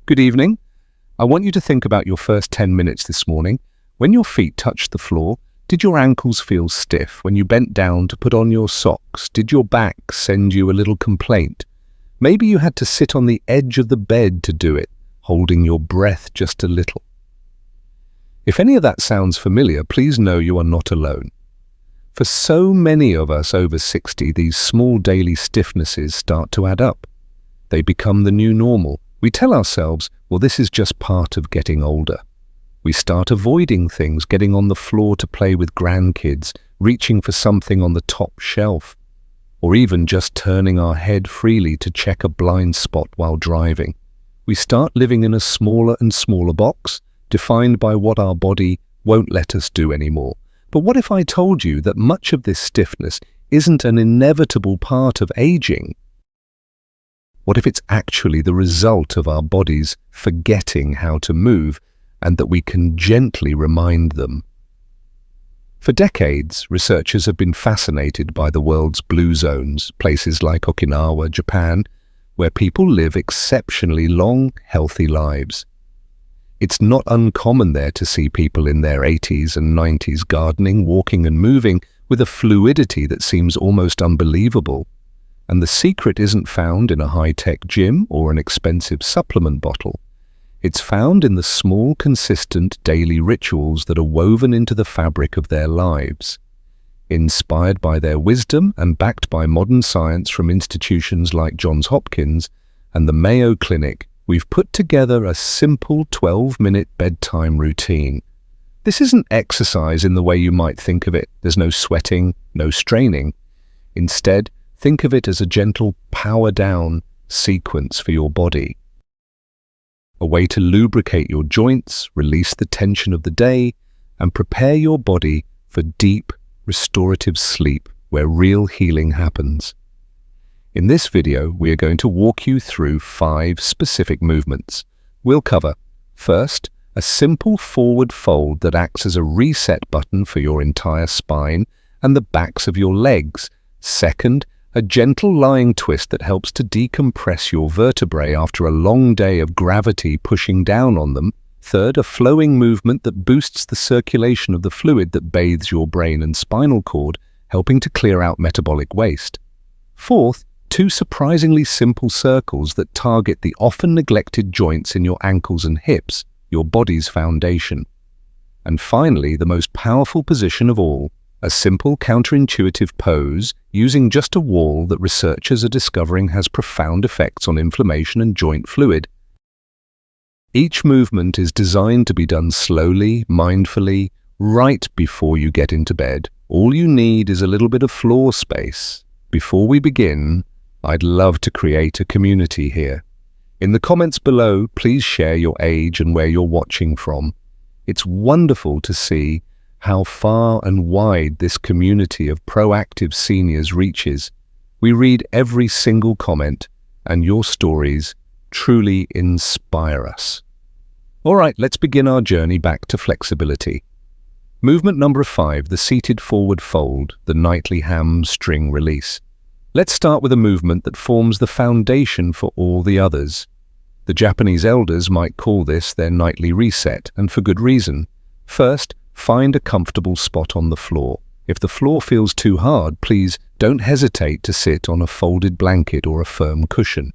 Good evening. I want you to think about your first 10 minutes this morning. When your feet touched the floor, did your ankles feel stiff? When you bent down to put on your socks, did your back send you a little complaint? Maybe you had to sit on the edge of the bed to do it, holding your breath just a little. If any of that sounds familiar, please know you are not alone. For so many of us over 60, these small daily stiffnesses start to add up. They become the new normal. We tell ourselves, well, this is just part of getting older. We start avoiding things, getting on the floor to play with grandkids, reaching for something on the top shelf, or even just turning our head freely to check a blind spot while driving. We start living in a smaller and smaller box, defined by what our body won't let us do anymore. But what if I told you that much of this stiffness isn't an inevitable part of aging? What if it's actually the result of our bodies forgetting how to move, and that we can gently remind them? For decades, researchers have been fascinated by the world's blue zones, places like Okinawa, Japan, where people live exceptionally long, healthy lives. It's not uncommon there to see people in their 80s and 90s gardening, walking and moving with a fluidity that seems almost unbelievable. And the secret isn't found in a high-tech gym or an expensive supplement bottle. It's found in the small, consistent daily rituals that are woven into the fabric of their lives. Inspired by their wisdom and backed by modern science from institutions like Johns Hopkins and the Mayo Clinic, we've put together a simple 12-minute bedtime routine. This isn't exercise in the way you might think of it. There's no sweating, no straining. Instead, think of it as a gentle power-down sequence for your body. A way to lubricate your joints, release the tension of the day, and prepare your body for deep, restorative sleep where real healing happens. In this video, we are going to walk you through 5 specific movements. We'll cover, first, a simple forward fold that acts as a reset button for your entire spine and the backs of your legs. Second, a gentle lying twist that helps to decompress your vertebrae after a long day of gravity pushing down on them. Third, a flowing movement that boosts the circulation of the fluid that bathes your brain and spinal cord, helping to clear out metabolic waste. Fourth, 2 surprisingly simple circles that target the often neglected joints in your ankles and hips, your body's foundation. And finally, the most powerful position of all, a simple counterintuitive pose using just a wall that researchers are discovering has profound effects on inflammation and joint fluid. Each movement is designed to be done slowly, mindfully, right before you get into bed. All you need is a little bit of floor space. Before we begin, I'd love to create a community here. In the comments below, please share your age and where you're watching from. It's wonderful to see how far and wide this community of proactive seniors reaches. We read every single comment, and your stories truly inspire us. All right, let's begin our journey back to flexibility. Movement number 5, the seated forward fold, the nightly hamstring release. Let's start with a movement that forms the foundation for all the others. The Japanese elders might call this their nightly reset, and for good reason. First, find a comfortable spot on the floor. If the floor feels too hard, please don't hesitate to sit on a folded blanket or a firm cushion.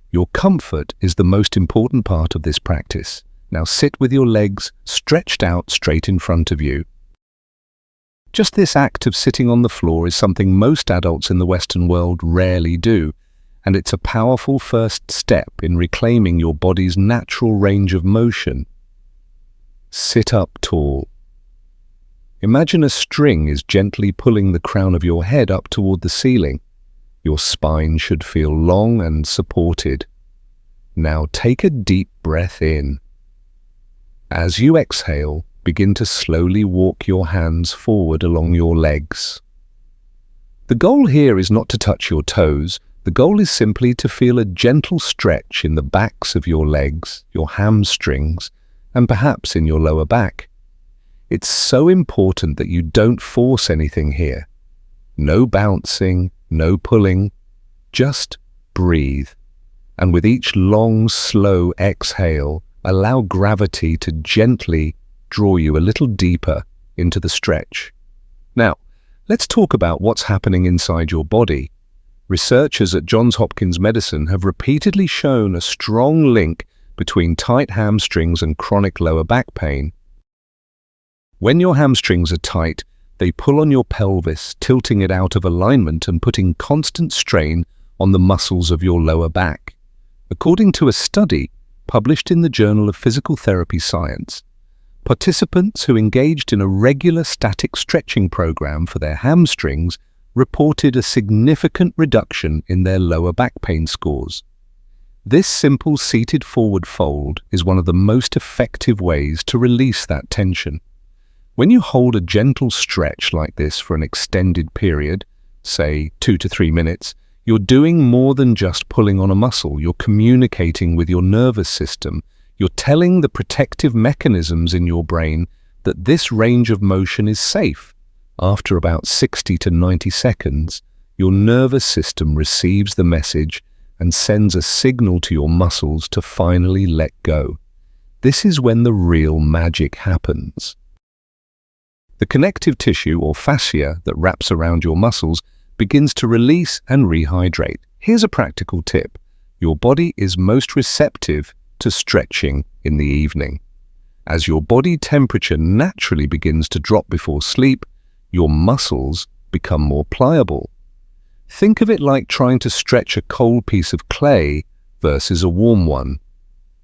Your comfort is the most important part of this practice. Now sit with your legs stretched out straight in front of you. Just this act of sitting on the floor is something most adults in the Western world rarely do, and it's a powerful first step in reclaiming your body's natural range of motion. Sit up tall. Imagine a string is gently pulling the crown of your head up toward the ceiling. Your spine should feel long and supported. Now take a deep breath in. As you exhale, begin to slowly walk your hands forward along your legs. The goal here is not to touch your toes. The goal is simply to feel a gentle stretch in the backs of your legs, your hamstrings, and perhaps in your lower back. It's so important that you don't force anything here. No bouncing, no pulling, just breathe. And with each long, slow exhale, allow gravity to gently draw you a little deeper into the stretch. Now, let's talk about what's happening inside your body. Researchers at Johns Hopkins Medicine have repeatedly shown a strong link between tight hamstrings and chronic lower back pain. When your hamstrings are tight, they pull on your pelvis, tilting it out of alignment and putting constant strain on the muscles of your lower back. According to a study published in the Journal of Physical Therapy Science, participants who engaged in a regular static stretching program for their hamstrings reported a significant reduction in their lower back pain scores. This simple seated forward fold is one of the most effective ways to release that tension. When you hold a gentle stretch like this for an extended period, say 2 to 3 minutes, you're doing more than just pulling on a muscle. You're communicating with your nervous system. You're telling the protective mechanisms in your brain that this range of motion is safe. After about 60 to 90 seconds, your nervous system receives the message and sends a signal to your muscles to finally let go. This is when the real magic happens. The connective tissue or fascia that wraps around your muscles begins to release and rehydrate. Here's a practical tip. Your body is most receptive to stretching in the evening. As your body temperature naturally begins to drop before sleep, your muscles become more pliable. Think of it like trying to stretch a cold piece of clay versus a warm one.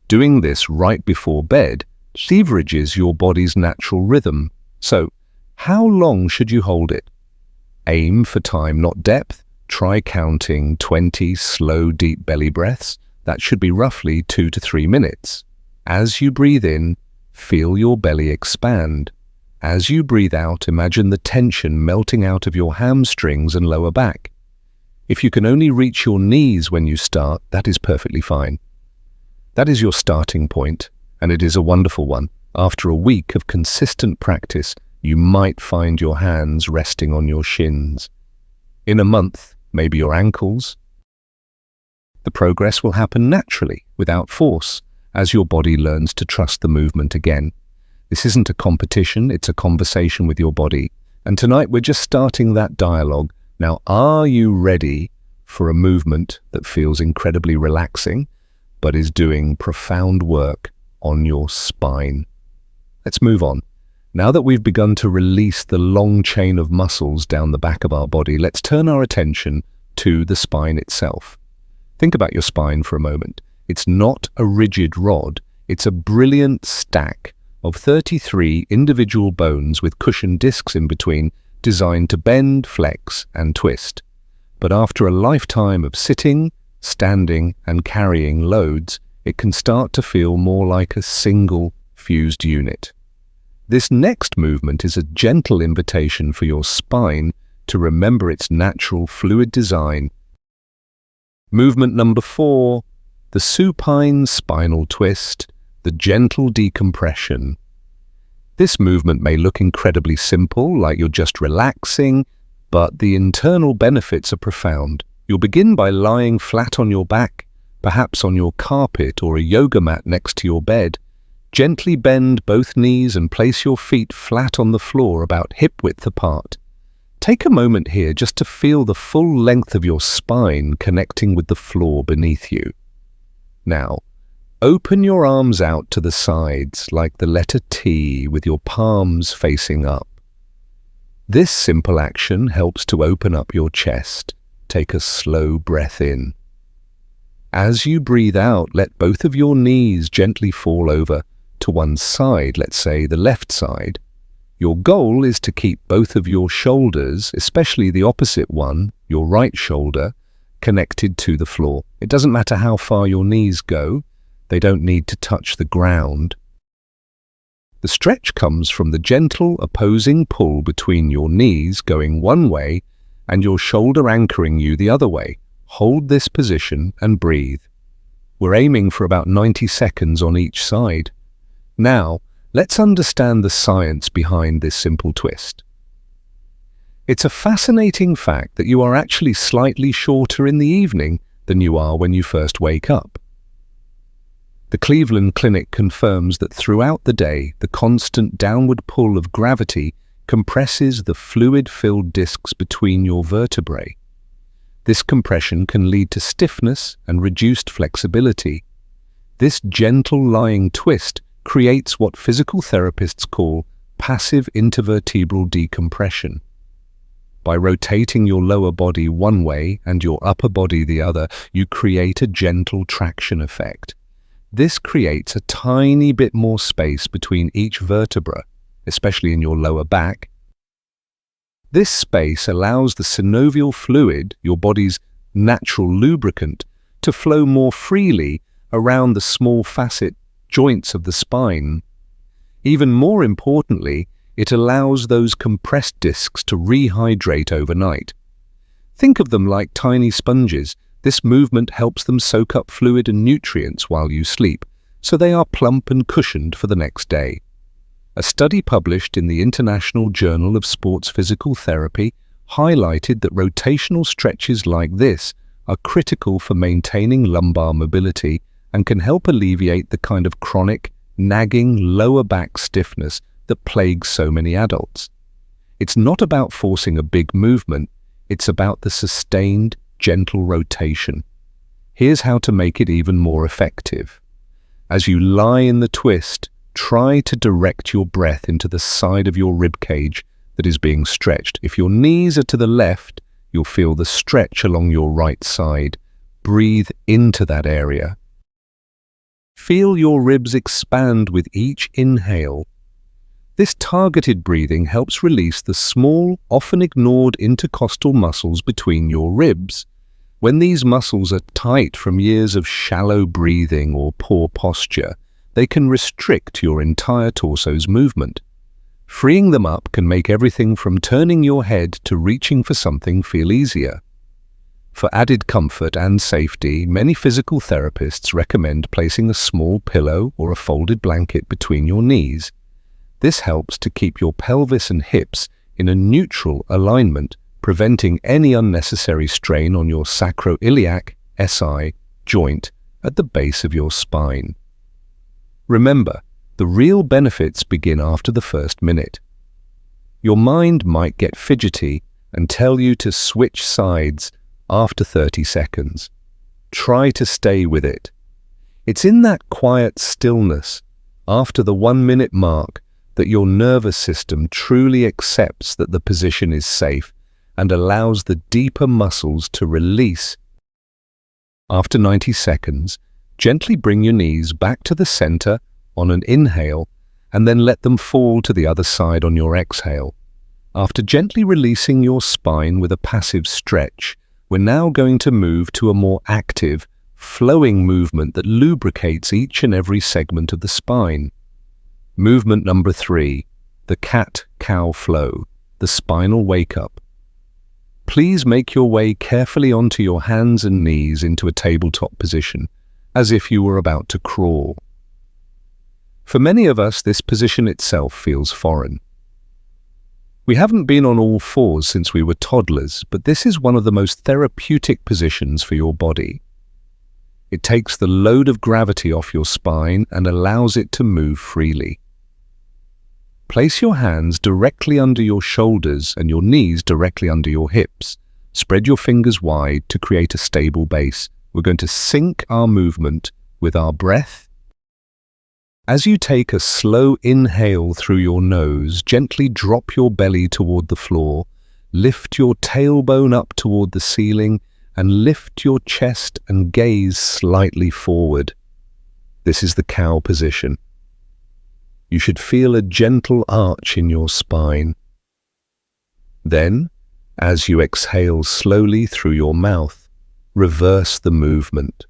Doing this right before bed leverages your body's natural rhythm. So, how long should you hold it? Aim for time, not depth. Try counting 20 slow, deep belly breaths. That should be roughly 2 to 3 minutes. As you breathe in, feel your belly expand. As you breathe out, imagine the tension melting out of your hamstrings and lower back. If you can only reach your knees when you start, that is perfectly fine. That is your starting point, and it is a wonderful one. After a week of consistent practice, you might find your hands resting on your shins. In a month, maybe your ankles. The progress will happen naturally, without force, as your body learns to trust the movement again. This isn't a competition, it's a conversation with your body. And tonight we're just starting that dialogue. Now, are you ready for a movement that feels incredibly relaxing, but is doing profound work on your spine? Let's move on. Now that we've begun to release the long chain of muscles down the back of our body, let's turn our attention to the spine itself. Think about your spine for a moment. It's not a rigid rod, it's a brilliant stack of 33 individual bones with cushioned discs in between, designed to bend, flex, and twist. But after a lifetime of sitting, standing, and carrying loads, it can start to feel more like a single fused unit. This next movement is a gentle invitation for your spine to remember its natural fluid design. Movement number 4, the supine spinal twist, the gentle decompression. This movement may look incredibly simple, like you're just relaxing, but the internal benefits are profound. You'll begin by lying flat on your back, perhaps on your carpet or a yoga mat next to your bed. Gently bend both knees and place your feet flat on the floor about hip-width apart. Take a moment here just to feel the full length of your spine connecting with the floor beneath you. Now, open your arms out to the sides like the letter T with your palms facing up. This simple action helps to open up your chest. Take a slow breath in. As you breathe out, let both of your knees gently fall over to one side, let's say the left side. Your goal is to keep both of your shoulders, especially the opposite one, your right shoulder, connected to the floor. It doesn't matter how far your knees go, they don't need to touch the ground. The stretch comes from the gentle opposing pull between your knees going one way and your shoulder anchoring you the other way. Hold this position and breathe. We're aiming for about 90 seconds on each side. Now, let's understand the science behind this simple twist. It's a fascinating fact that you are actually slightly shorter in the evening than you are when you first wake up. The Cleveland Clinic confirms that throughout the day, the constant downward pull of gravity compresses the fluid-filled discs between your vertebrae. This compression can lead to stiffness and reduced flexibility. This gentle lying twist creates what physical therapists call passive intervertebral decompression. By rotating your lower body one way and your upper body the other, you create a gentle traction effect. This creates a tiny bit more space between each vertebra, especially in your lower back. This space allows the synovial fluid, your body's natural lubricant, to flow more freely around the small facet joints of the spine. Even more importantly, it allows those compressed discs to rehydrate overnight. Think of them like tiny sponges. This movement helps them soak up fluid and nutrients while you sleep, so they are plump and cushioned for the next day. A study published in the International Journal of Sports Physical Therapy highlighted that rotational stretches like this are critical for maintaining lumbar mobility and can help alleviate the kind of chronic, nagging lower back stiffness that plagues so many adults. It's not about forcing a big movement, it's about the sustained, gentle rotation. Here's how to make it even more effective. As you lie in the twist, try to direct your breath into the side of your rib cage that is being stretched. If your knees are to the left, you'll feel the stretch along your right side. Breathe into that area. Feel your ribs expand with each inhale. This targeted breathing helps release the small, often ignored intercostal muscles between your ribs. When these muscles are tight from years of shallow breathing or poor posture, they can restrict your entire torso's movement. Freeing them up can make everything from turning your head to reaching for something feel easier. For added comfort and safety, many physical therapists recommend placing a small pillow or a folded blanket between your knees. This helps to keep your pelvis and hips in a neutral alignment, preventing any unnecessary strain on your sacroiliac SI joint at the base of your spine. Remember, the real benefits begin after the first minute. Your mind might get fidgety and tell you to switch sides after 30 seconds. Try to stay with it. It's in that quiet stillness, after the 1-minute mark, that your nervous system truly accepts that the position is safe and allows the deeper muscles to release. After 90 seconds, gently bring your knees back to the center on an inhale and then let them fall to the other side on your exhale. After gently releasing your spine with a passive stretch, we're now going to move to a more active, flowing movement that lubricates each and every segment of the spine. Movement number 3, the cat-cow flow, the spinal wake-up. Please make your way carefully onto your hands and knees into a tabletop position, as if you were about to crawl. For many of us, this position itself feels foreign. We haven't been on all fours since we were toddlers, but this is one of the most therapeutic positions for your body. It takes the load of gravity off your spine and allows it to move freely. Place your hands directly under your shoulders and your knees directly under your hips. Spread your fingers wide to create a stable base. We're going to sync our movement with our breath. As you take a slow inhale through your nose, gently drop your belly toward the floor, lift your tailbone up toward the ceiling, and lift your chest and gaze slightly forward. This is the cow position. You should feel a gentle arch in your spine. Then, as you exhale slowly through your mouth, reverse the movement.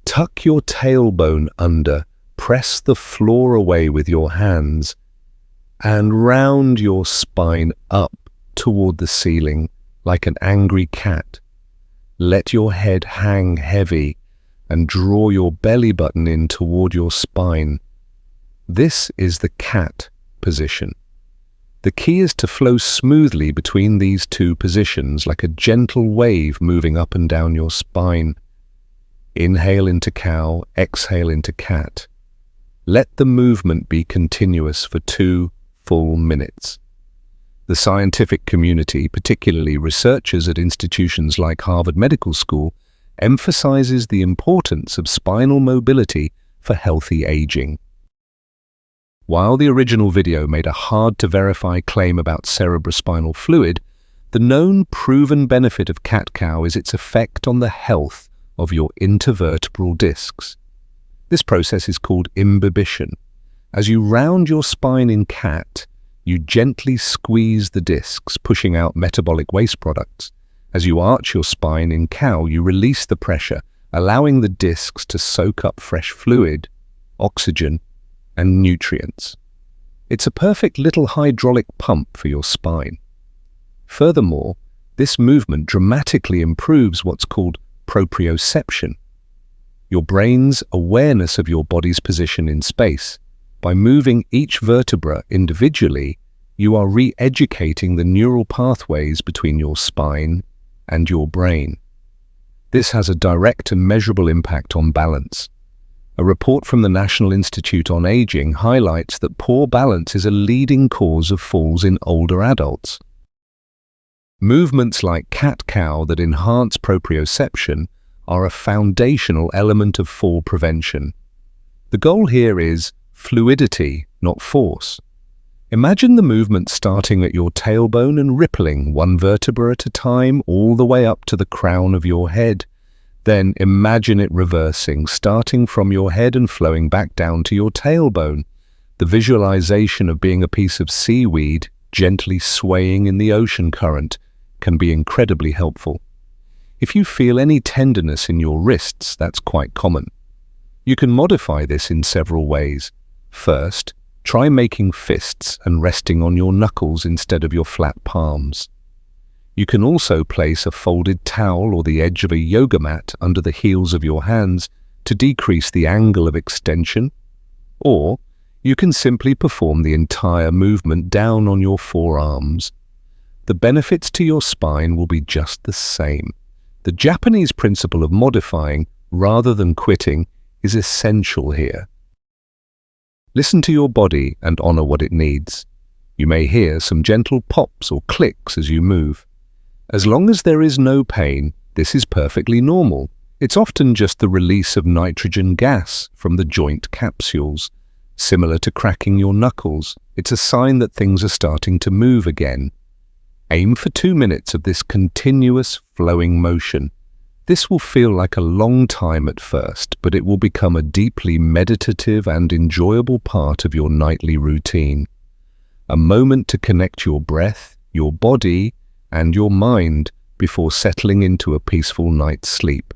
Tuck your tailbone under, press the floor away with your hands, and round your spine up toward the ceiling like an angry cat. Let your head hang heavy and draw your belly button in toward your spine. This is the cat position. The key is to flow smoothly between these two positions, like a gentle wave moving up and down your spine. Inhale into cow, exhale into cat. Let the movement be continuous for 2 full minutes. The scientific community, particularly researchers at institutions like Harvard Medical School, emphasizes the importance of spinal mobility for healthy aging. While the original video made a hard-to-verify claim about cerebrospinal fluid, the known proven benefit of cat-cow is its effect on the health of your intervertebral discs. This process is called imbibition. As you round your spine in cat, you gently squeeze the discs, pushing out metabolic waste products. As you arch your spine in cow, you release the pressure, allowing the discs to soak up fresh fluid, oxygen, and nutrients. It's a perfect little hydraulic pump for your spine. Furthermore, this movement dramatically improves what's called proprioception, your brain's awareness of your body's position in space. By moving each vertebra individually, you are re-educating the neural pathways between your spine and your brain. This has a direct and measurable impact on balance. A report from the National Institute on Aging highlights that poor balance is a leading cause of falls in older adults. Movements like cat-cow that enhance proprioception are a foundational element of fall prevention. The goal here is fluidity, not force. Imagine the movement starting at your tailbone and rippling one vertebra at a time all the way up to the crown of your head. Then imagine it reversing, starting from your head and flowing back down to your tailbone. The visualization of being a piece of seaweed gently swaying in the ocean current can be incredibly helpful. If you feel any tenderness in your wrists, that's quite common. You can modify this in several ways. First, try making fists and resting on your knuckles instead of your flat palms. You can also place a folded towel or the edge of a yoga mat under the heels of your hands to decrease the angle of extension, or you can simply perform the entire movement down on your forearms. The benefits to your spine will be just the same. The Japanese principle of modifying rather than quitting is essential here. Listen to your body and honor what it needs. You may hear some gentle pops or clicks as you move. As long as there is no pain, this is perfectly normal. It's often just the release of nitrogen gas from the joint capsules. Similar to cracking your knuckles, it's a sign that things are starting to move again. Aim for 2 minutes of this continuous flowing motion. This will feel like a long time at first, but it will become a deeply meditative and enjoyable part of your nightly routine. A moment to connect your breath, your body, and your mind before settling into a peaceful night's sleep.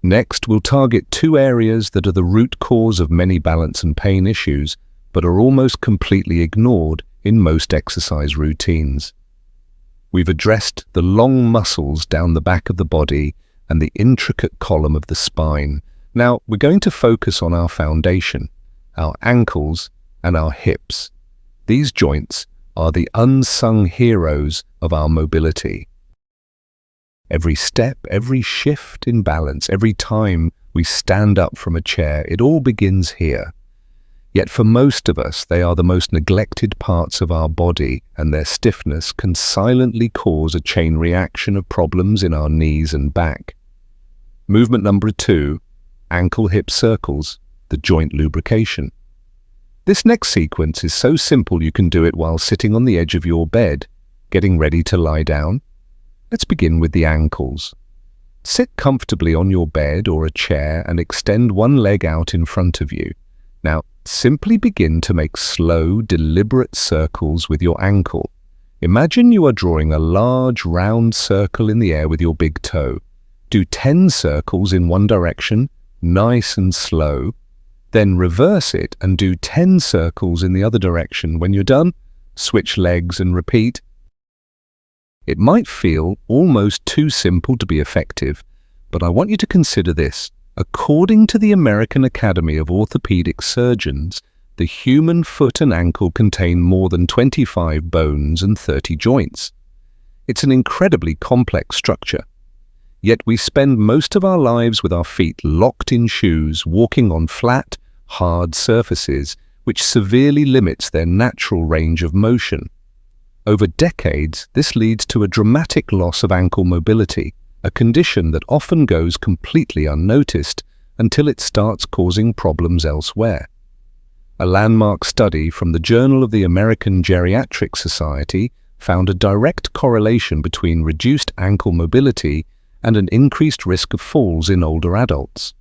Next, we'll target 2 areas that are the root cause of many balance and pain issues, but are almost completely ignored in most exercise routines. We've addressed the long muscles down the back of the body and the intricate column of the spine. Now, we're going to focus on our foundation, our ankles and our hips. These joints are the unsung heroes of our mobility. Every step, every shift in balance, every time we stand up from a chair, it all begins here. Yet for most of us, they are the most neglected parts of our body, and their stiffness can silently cause a chain reaction of problems in our knees and back. Movement number 2, ankle-hip circles, the joint lubrication. This next sequence is so simple you can do it while sitting on the edge of your bed, getting ready to lie down. Let's begin with the ankles. Sit comfortably on your bed or a chair and extend one leg out in front of you. Now, simply begin to make slow, deliberate circles with your ankle. Imagine you are drawing a large, round circle in the air with your big toe. Do 10 circles in one direction, nice and slow. Then reverse it and do 10 circles in the other direction. When you're done, switch legs and repeat. It might feel almost too simple to be effective, but I want you to consider this. According to the American Academy of Orthopedic Surgeons, The human foot and ankle contain more than 25 bones and 30 joints. It's an incredibly complex structure. Yet we spend most of our lives with our feet locked in shoes, walking on flat, hard surfaces, which severely limits their natural range of motion. Over decades, this leads to a dramatic loss of ankle mobility, a condition that often goes completely unnoticed until it starts causing problems elsewhere. A landmark study from the Journal of the American Geriatric Society found a direct correlation between reduced ankle mobility and an increased risk of falls in older adults.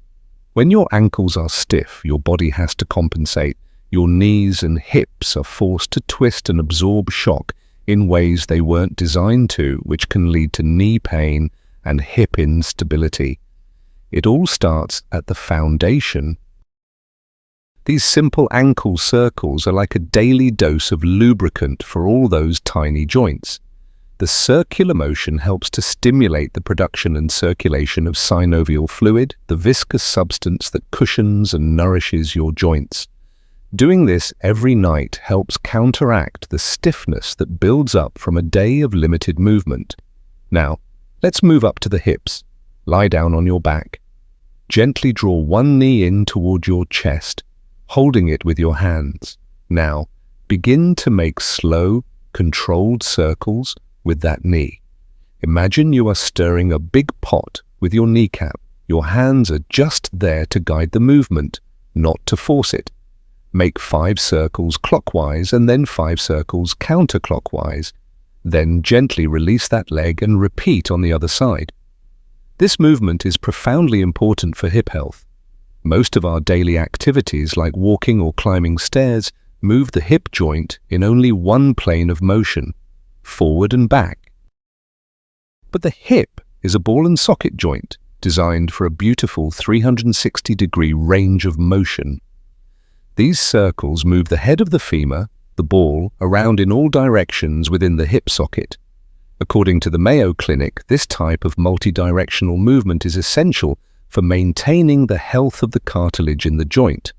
When your ankles are stiff, your body has to compensate. Your knees and hips are forced to twist and absorb shock in ways they weren't designed to, which can lead to knee pain and hip instability. It all starts at the foundation. These simple ankle circles are like a daily dose of lubricant for all those tiny joints. The circular motion helps to stimulate the production and circulation of synovial fluid, the viscous substance that cushions and nourishes your joints. Doing this every night helps counteract the stiffness that builds up from a day of limited movement. Now, let's move up to the hips. Lie down on your back. Gently draw one knee in toward your chest, holding it with your hands. Now, begin to make slow, controlled circles with that knee. Imagine you are stirring a big pot with your kneecap. Your hands are just there to guide the movement, not to force it. Make 5 circles clockwise and then 5 circles counterclockwise. Then gently release that leg and repeat on the other side. This movement is profoundly important for hip health. Most of our daily activities, like walking or climbing stairs, move the hip joint in only one plane of motion, forward and back. But the hip is a ball and socket joint designed for a beautiful 360-degree range of motion. These circles move the head of the femur, the ball, around in all directions within the hip socket. According to the Mayo Clinic, this type of multidirectional movement is essential for maintaining the health of the cartilage in the joint.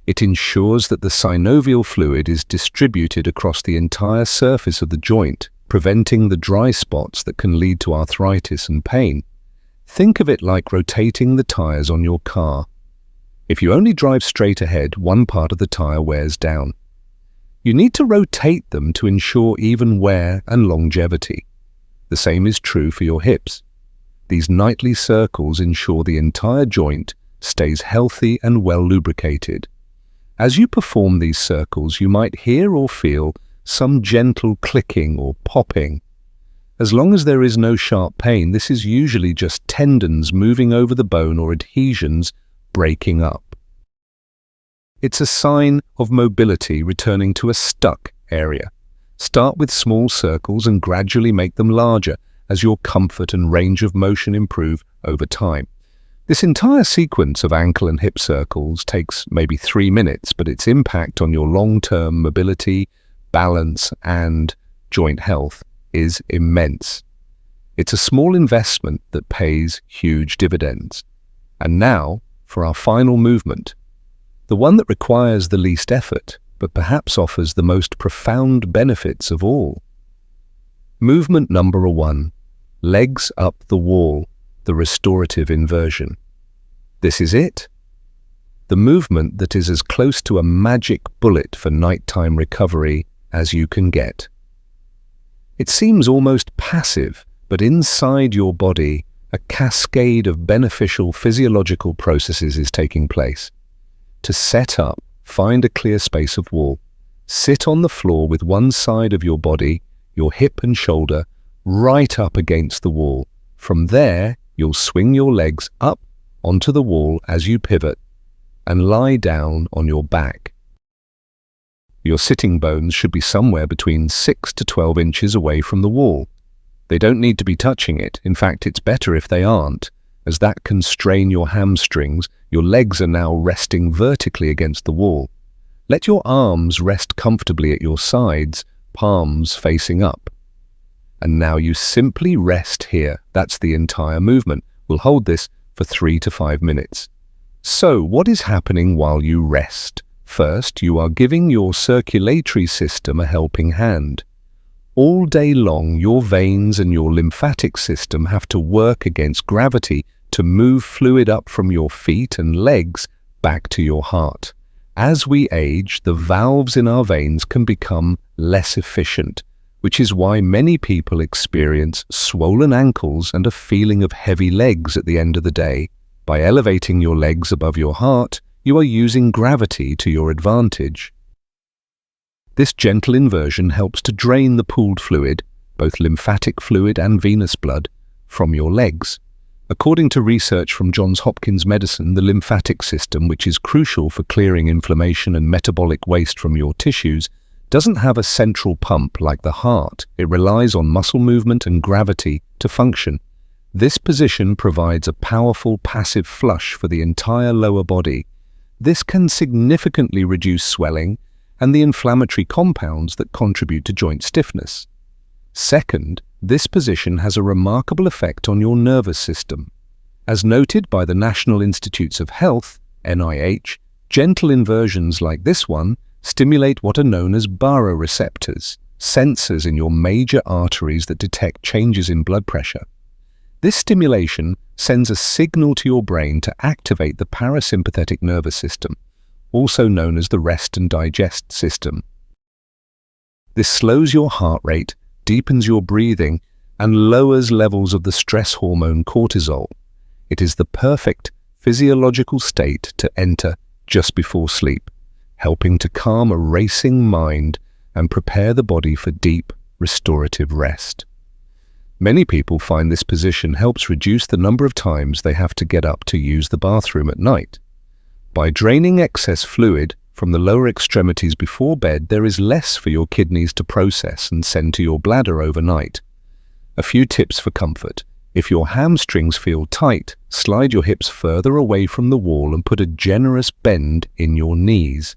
It ensures that the synovial fluid is distributed across the entire surface of the joint, preventing the dry spots that can lead to arthritis and pain. Think of it like rotating the tires on your car. If you only drive straight ahead, one part of the tire wears down. You need to rotate them to ensure even wear and longevity. The same is true for your hips. These nightly circles ensure the entire joint stays healthy and well lubricated. As you perform these circles, you might hear or feel some gentle clicking or popping. As long as there is no sharp pain, this is usually just tendons moving over the bone or adhesions breaking up. It's a sign of mobility returning to a stuck area. Start with small circles and gradually make them larger as your comfort and range of motion improve over time. This entire sequence of ankle and hip circles takes maybe 3 minutes, but its impact on your long-term mobility, balance, and joint health is immense. It's a small investment that pays huge dividends. And now, for our final movement, the one that requires the least effort, but perhaps offers the most profound benefits of all. Movement number 1. Legs up the wall, the restorative inversion. This is it. The movement that is as close to a magic bullet for nighttime recovery as you can get. It seems almost passive, but inside your body, a cascade of beneficial physiological processes is taking place. To set up, find a clear space of wall. Sit on the floor with one side of your body, your hip and shoulder, right up against the wall. From there, you'll swing your legs up onto the wall as you pivot and lie down on your back. Your sitting bones should be somewhere between 6 to 12 inches away from the wall. They don't need to be touching it. In fact, it's better if they aren't, as that can strain your hamstrings. Your legs are now resting vertically against the wall. Let your arms rest comfortably at your sides, palms facing up. And now you simply rest here. That's the entire movement. We'll hold this for 3 to 5 minutes. So, what is happening while you rest? First, you are giving your circulatory system a helping hand. All day long, your veins and your lymphatic system have to work against gravity to move fluid up from your feet and legs back to your heart. As we age, the valves in our veins can become less efficient, which is why many people experience swollen ankles and a feeling of heavy legs at the end of the day. By elevating your legs above your heart, you are using gravity to your advantage. This gentle inversion helps to drain the pooled fluid, both lymphatic fluid and venous blood, from your legs. According to research from Johns Hopkins Medicine, the lymphatic system, which is crucial for clearing inflammation and metabolic waste from your tissues, doesn't have a central pump like the heart. It relies on muscle movement and gravity to function. This position provides a powerful passive flush for the entire lower body. This can significantly reduce swelling and the inflammatory compounds that contribute to joint stiffness. Second, this position has a remarkable effect on your nervous system. As noted by the National Institutes of Health, NIH, gentle inversions like this one stimulate what are known as baroreceptors, sensors in your major arteries that detect changes in blood pressure. This stimulation sends a signal to your brain to activate the parasympathetic nervous system, also known as the rest and digest system. This slows your heart rate, deepens your breathing, and lowers levels of the stress hormone cortisol. It is the perfect physiological state to enter just before sleep, helping to calm a racing mind and prepare the body for deep, restorative rest. Many people find this position helps reduce the number of times they have to get up to use the bathroom at night. By draining excess fluid from the lower extremities before bed, there is less for your kidneys to process and send to your bladder overnight. A few tips for comfort. If your hamstrings feel tight, slide your hips further away from the wall and put a generous bend in your knees.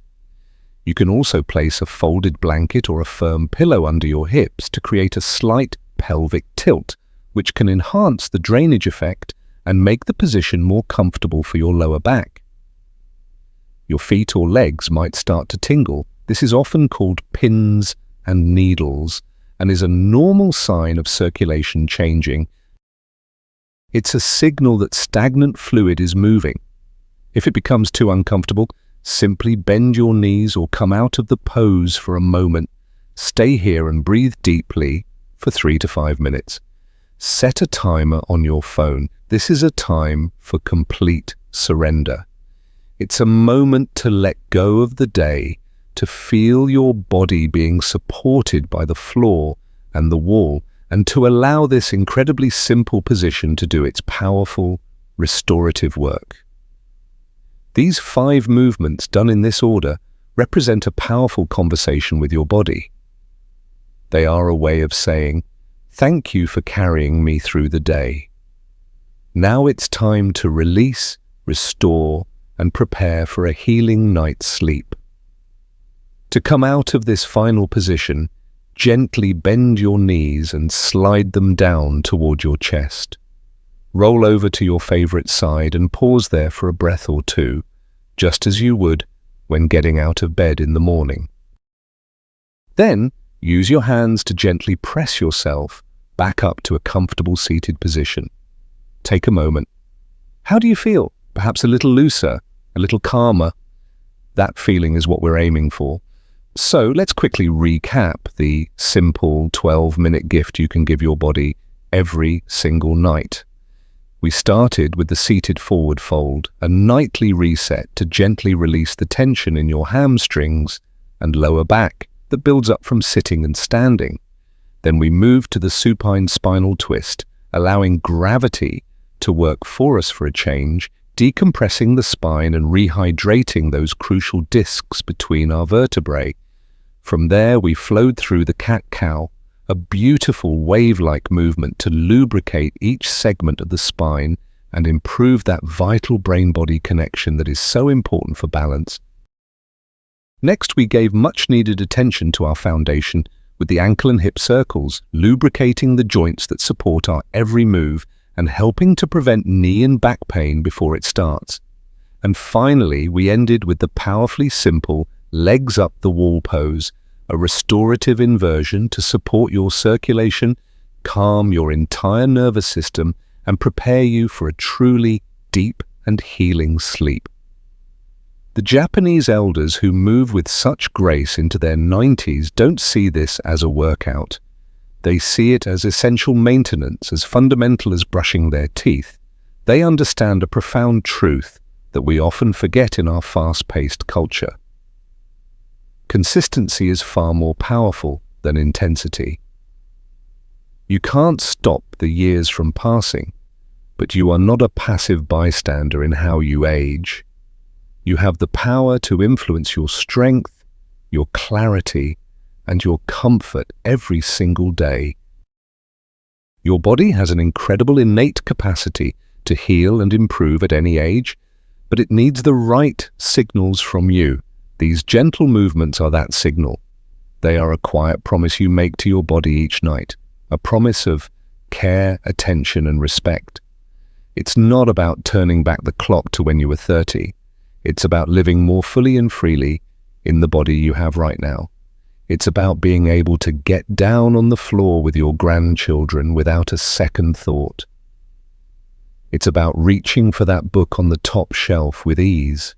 You can also place a folded blanket or a firm pillow under your hips to create a slight pelvic tilt, which can enhance the drainage effect and make the position more comfortable for your lower back. Your feet or legs might start to tingle. This is often called pins and needles and is a normal sign of circulation changing. It's a signal that stagnant fluid is moving. If it becomes too uncomfortable, simply bend your knees or come out of the pose for a moment. Stay here and breathe deeply for 3 to 5 minutes. Set a timer on your phone. This is a time for complete surrender. It's a moment to let go of the day, to feel your body being supported by the floor and the wall, and to allow this incredibly simple position to do its powerful, restorative work. These 5 movements done in this order represent a powerful conversation with your body. They are a way of saying, "Thank you for carrying me through the day. Now it's time to release, restore, and prepare for a healing night's sleep." To come out of this final position, gently bend your knees and slide them down toward your chest. Roll over to your favorite side and pause there for a breath or two, just as you would when getting out of bed in the morning. Then, use your hands to gently press yourself back up to a comfortable seated position. Take a moment. How do you feel? Perhaps a little looser, a little calmer. That feeling is what we're aiming for. So let's quickly recap the simple 12-minute gift you can give your body every single night. We started with the seated forward fold, a nightly reset to gently release the tension in your hamstrings and lower back that builds up from sitting and standing. Then we moved to the supine spinal twist, allowing gravity to work for us for a change, decompressing the spine and rehydrating those crucial discs between our vertebrae. From there, we flowed through the cat-cow, a beautiful wave-like movement to lubricate each segment of the spine and improve that vital brain-body connection that is so important for balance. Next, we gave much-needed attention to our foundation with the ankle and hip circles, lubricating the joints that support our every move and helping to prevent knee and back pain before it starts. And finally, we ended with the powerfully simple legs up the wall pose, a restorative inversion to support your circulation, calm your entire nervous system, and prepare you for a truly deep and healing sleep. The Japanese elders who move with such grace into their 90s don't see this as a workout. They see it as essential maintenance, as fundamental as brushing their teeth. They understand a profound truth that we often forget in our fast-paced culture. Consistency is far more powerful than intensity. You can't stop the years from passing, but you are not a passive bystander in how you age. You have the power to influence your strength, your clarity, and your comfort every single day. Your body has an incredible innate capacity to heal and improve at any age, but it needs the right signals from you. These gentle movements are that signal. They are a quiet promise you make to your body each night, a promise of care, attention, and respect. It's not about turning back the clock to when you were 30. It's about living more fully and freely in the body you have right now. It's about being able to get down on the floor with your grandchildren without a second thought. It's about reaching for that book on the top shelf with ease.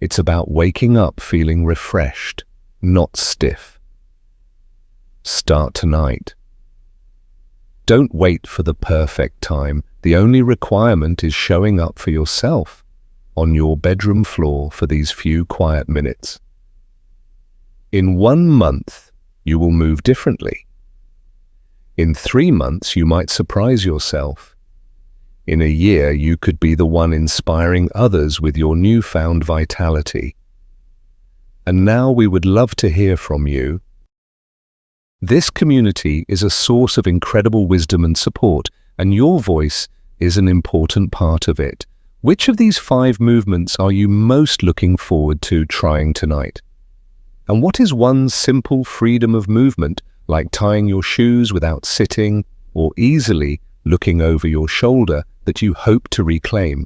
It's about waking up feeling refreshed, not stiff. Start tonight. Don't wait for the perfect time. The only requirement is showing up for yourself on your bedroom floor for these few quiet minutes. In 1 month, you will move differently. In 3 months, you might surprise yourself. In a year, you could be the one inspiring others with your newfound vitality. And now we would love to hear from you. This community is a source of incredible wisdom and support, and your voice is an important part of it. Which of these 5 movements are you most looking forward to trying tonight? And what is one simple freedom of movement, like tying your shoes without sitting or easily looking over your shoulder, that you hope to reclaim?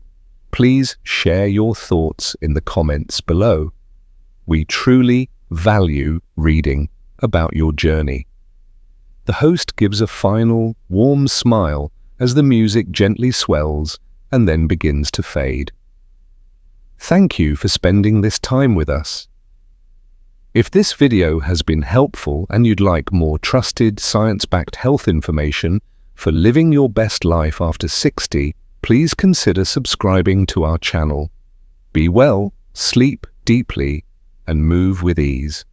Please share your thoughts in the comments below. We truly value reading about your journey. The host gives a final, warm smile as the music gently swells and then begins to fade. Thank you for spending this time with us. If this video has been helpful and you'd like more trusted, science-backed health information for living your best life after 60, please consider subscribing to our channel. Be well, sleep deeply, and move with ease.